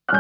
Hey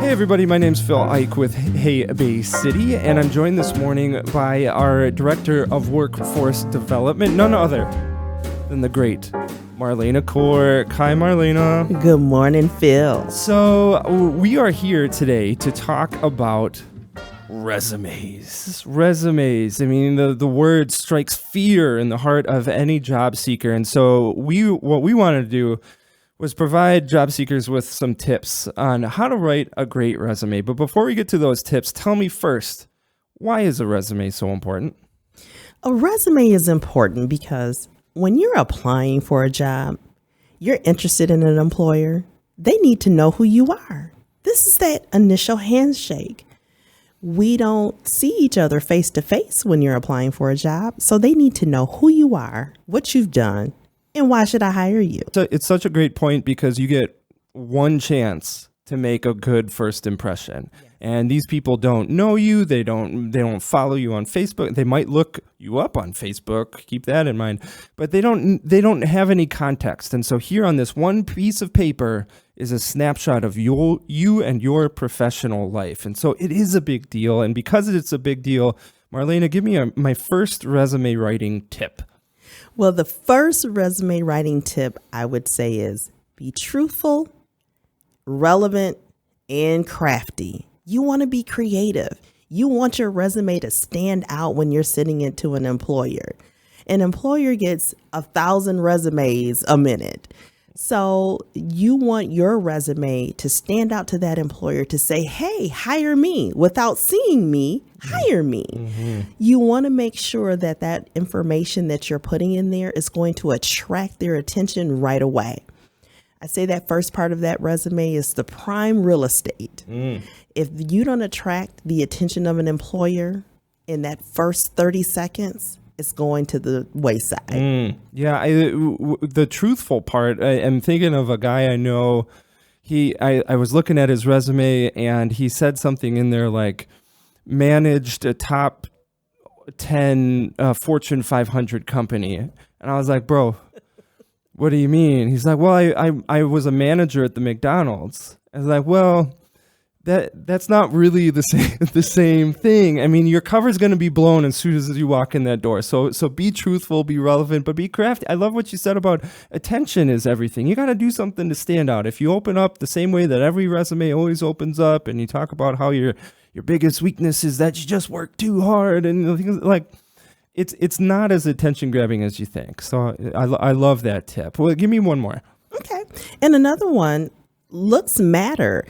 everybody, my name's Phil Ike with Hey Bay City, and I'm joined this morning by our Director of Workforce Development, none other than the great Marlena Cork. Hi, Marlena. Good morning, Phil. So we are here today to talk about resumes. Resumes. I mean, the word strikes fear in the heart of any job seeker, and so what we wanted to do was provide job seekers with some tips on how to write a great resume. But before we get to those tips, tell me first, why is a resume so important? A resume is important because when you're applying for a job, you're interested in an employer, they need to know who you are. This is that initial handshake. We don't see each other face to face when you're applying for a job, so they need to know who you are, what you've done, and why should I hire you? So it's such a great point because you get one chance to make a good first impression. Yes. And these people don't know you. They don't follow you on Facebook. They might look you up on Facebook. Keep that in mind. But they don't have any context. And so here on this one piece of paper is a snapshot of you and your professional life. And so it is a big deal. And because it's a big deal, Marlena, give me my first resume writing tip. Well, the first resume writing tip I would say is be truthful, relevant, and crafty. You want to be creative. You want your resume to stand out when you're sending it to an employer. An employer gets 1,000 resumes a minute. So you want your resume to stand out to that employer to say, hey, hire me. Without seeing me, hire me. Mm-hmm. You want to make sure that that information that you're putting in there is going to attract their attention right away. I say that first part of that resume is the prime real estate. If you don't attract the attention of an employer in that first 30 seconds, it's going to the wayside. Yeah, the truthful part, I'm thinking of a guy I know. I was looking at his resume and he said something in there like managed a top 10 Fortune 500 company. And I was like, bro, what do you mean? He's like, well, I was a manager at the McDonald's. I was like, well, that's not really the same thing. I mean, your cover's going to be blown as soon as you walk in that door. So be truthful, be relevant, but be crafty. I love what you said about attention is everything. You got to do something to stand out. If you open up the same way that every resume always opens up, and you talk about how your biggest weakness is that you just work too hard, and things like it's not as attention grabbing as you think. So I love that tip. Well, give me one more. Okay, and another one. Looks matter.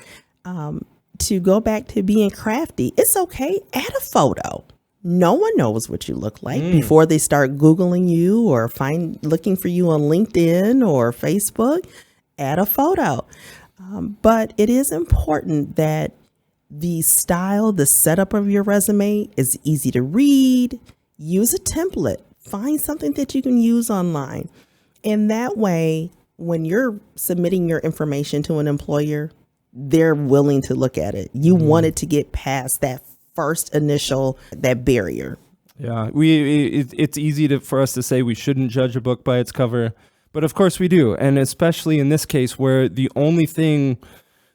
To go back to being crafty, it's okay. Add a photo. No one knows what you look like before they start Googling you or looking for you on LinkedIn or Facebook. Add a photo. But it is important that the style, the setup of your resume is easy to read. Use a template. Find something that you can use online. And that way, when you're submitting your information to an employer, they're willing to look at it. You want it to get past that first initial, that barrier. Yeah, it's easy for us to say we shouldn't judge a book by its cover, but of course we do. And especially in this case where the only thing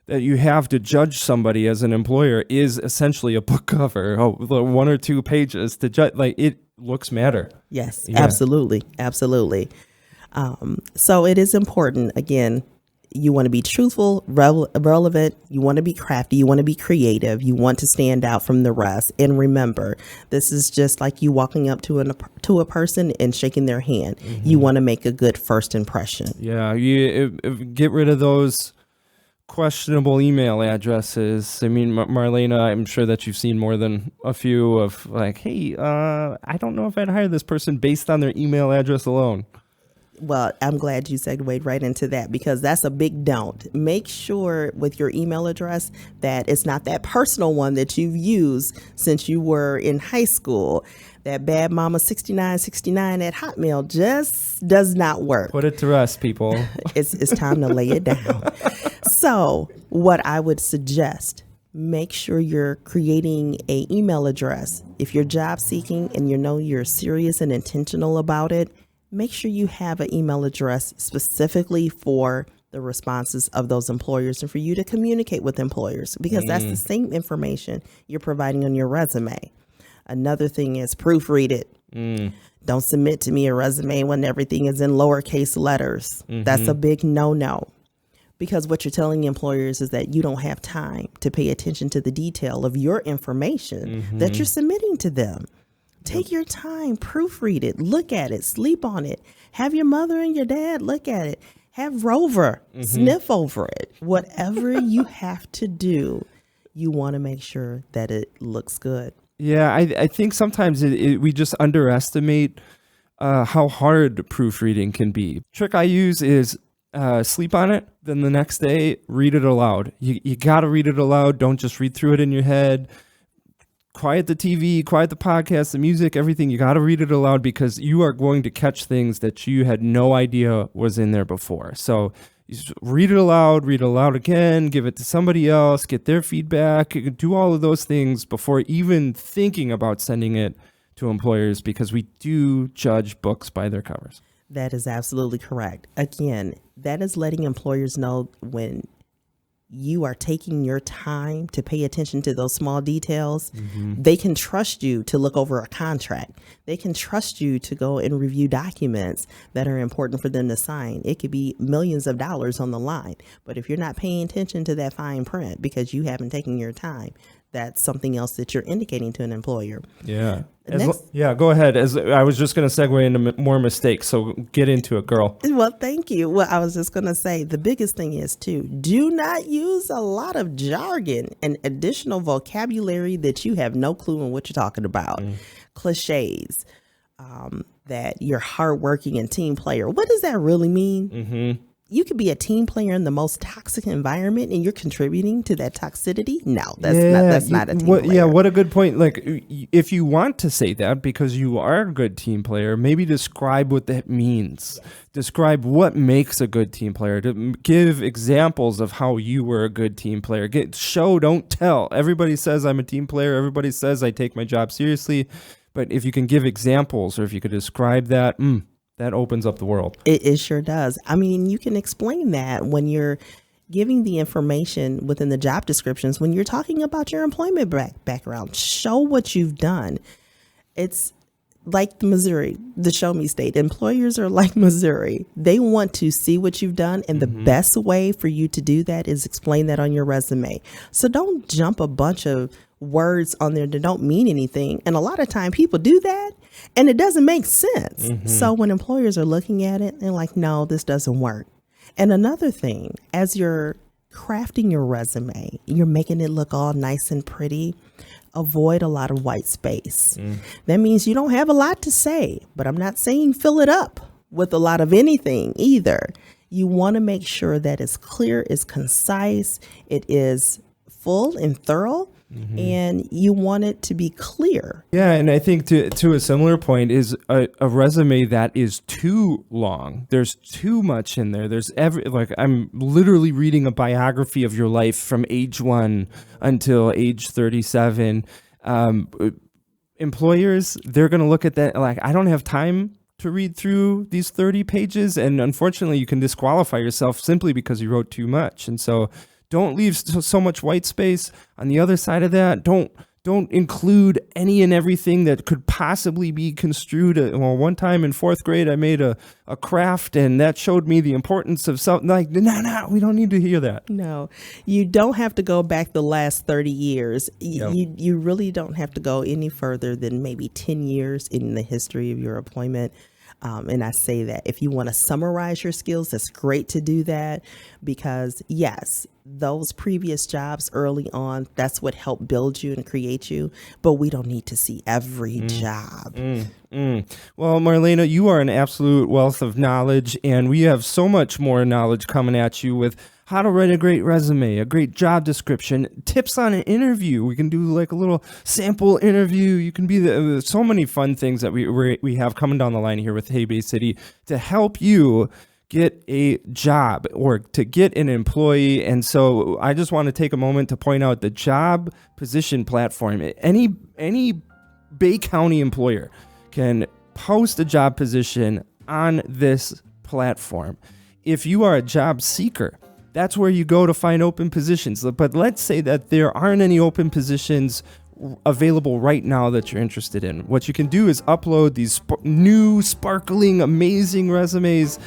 that you have to judge somebody as an employer is essentially a book cover, 1 or 2 pages to judge. Like, it looks matter. Yes, yeah. Absolutely. So it is important, again, you want to be truthful, relevant, you want to be crafty, you want to be creative, you want to stand out from the rest. And remember, this is just like you walking up to a person and shaking their hand. Mm-hmm. You want to make a good first impression. Yeah, you get rid of those questionable email addresses. I mean, Marlena, I'm sure that you've seen more than a few of like, hey, I don't know if I'd hire this person based on their email address alone. Well, I'm glad you segued right into that because that's a big don't. Make sure with your email address that it's not that personal one that you've used since you were in high school. That bad mama 6969 at Hotmail just does not work. Put it to rest, people. It's time to lay it down. So what I would suggest, Make sure you're creating a email address. If you're job seeking and you know you're serious and intentional about it, make sure you have an email address specifically for the responses of those employers and for you to communicate with employers, because that's the same information you're providing on your resume. Another thing is proofread it. Don't submit to me a resume when everything is in lowercase letters. That's a big no-no. Because what you're telling employers is that you don't have time to pay attention to the detail of your information that you're submitting to them. Take your time, proofread it, look at it, sleep on it. Have your mother and your dad look at it. Have Rover sniff over it. Whatever you have to do, you want to make sure that it looks good. Yeah, I think sometimes we just underestimate how hard proofreading can be. Trick I use is sleep on it, then the next day read it aloud. You got to read it aloud. Don't just read through it in your head. Quiet the TV, quiet the podcast, the music, everything. You got to read it aloud, because you are going to catch things that you had no idea was in there before. So you just read it aloud again, give it to somebody else, get their feedback, do all of those things before even thinking about sending it to employers, because we do judge books by their covers. That is absolutely correct. Again, that is letting employers know when you are taking your time to pay attention to those small details, they can trust you to look over a contract. They can trust you to go and review documents that are important for them to sign. It could be millions of dollars on the line. But if you're not paying attention to that fine print because you haven't taken your time, that's something else that you're indicating to an employer. Yeah. Go ahead. As I was just going to segue into more mistakes, so get into it, girl. Well, thank you. Well, I was just going to say the biggest thing is too, do not use a lot of jargon and additional vocabulary that you have no clue on what you're talking about. Cliches, that you're hardworking and team player. What does that really mean? You could be a team player in the most toxic environment and you're contributing to that toxicity. No, that's not a team player. Yeah, what a good point. Like, if you want to say that because you are a good team player, maybe describe what that means. Describe what makes a good team player. To give examples of how you were a good team player. Show, don't tell. Everybody says I'm a team player. Everybody says I take my job seriously. But if you can give examples, or if you could describe that, that opens up the world. It sure does. I mean, you can explain that when you're giving the information within the job descriptions, when you're talking about your employment background. Show what you've done. It's like Missouri, the show me state. Employers are like Missouri. They want to see what you've done. And the best way for you to do that is explain that on your resume. So don't jump a bunch of words on there that don't mean anything. And a lot of time people do that and it doesn't make sense. So when employers are looking at it, they're like, no, this doesn't work. And another thing, as you're crafting your resume, you're making it look all nice and pretty, avoid a lot of white space. That means you don't have a lot to say, but I'm not saying fill it up with a lot of anything either. You want to make sure that it's clear, it's concise, it is full and thorough, and you want it to be clear. Yeah, and I think to a similar point is a resume that is too long. There's too much in there. There's I'm literally reading a biography of your life from age 1 until age 37. Employers, they're going to look at that like, I don't have time to read through these 30 pages, and unfortunately you can disqualify yourself simply because you wrote too much. And so don't leave so much white space. On the other side of that, don't include any and everything that could possibly be construed. Well, one time in 4th grade, I made a craft, and that showed me the importance of something. Like, no, we don't need to hear that. No, you don't have to go back the last 30 years. You really don't have to go any further than maybe 10 years in the history of your employment. And I say that if you want to summarize your skills, that's great to do that, because yes, those previous jobs early on, that's what helped build you and create you. But we don't need to see every job. Well, Marlena, you are an absolute wealth of knowledge, and we have so much more knowledge coming at you with how to write a great resume, a great job description, tips on an interview. We can do like a little sample interview. You can be so many fun things that we have coming down the line here with Hey Bay City to help you get a job or to get an employee. And so I just want to take a moment to point out the job position platform. Any Bay County employer can post a job position on this platform. If you are a job seeker, that's where you go to find open positions. But let's say that there aren't any open positions available right now that you're interested in. What you can do is upload these new, sparkling, amazing resumes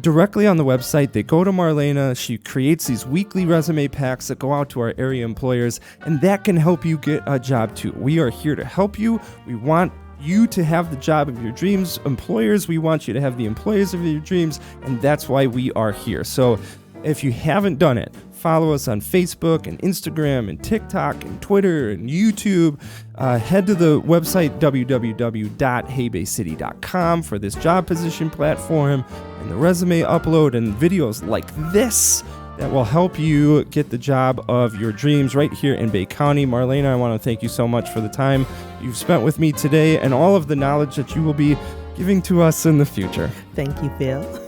directly on the website. They go to Marlena. She creates these weekly resume packs that go out to our area employers, and that can help you get a job too. We are here to help you. We want you to have the job of your dreams. Employers, we want you to have the employees of your dreams, and that's why we are here. So if you haven't done it, follow us on Facebook and Instagram and TikTok and Twitter and YouTube. Head to the website www.heybaycity.com for this job position platform and the resume upload and videos like this that will help you get the job of your dreams right here in Bay County. Marlena, I want to thank you so much for the time you've spent with me today and all of the knowledge that you will be giving to us in the future. Thank you, Phil.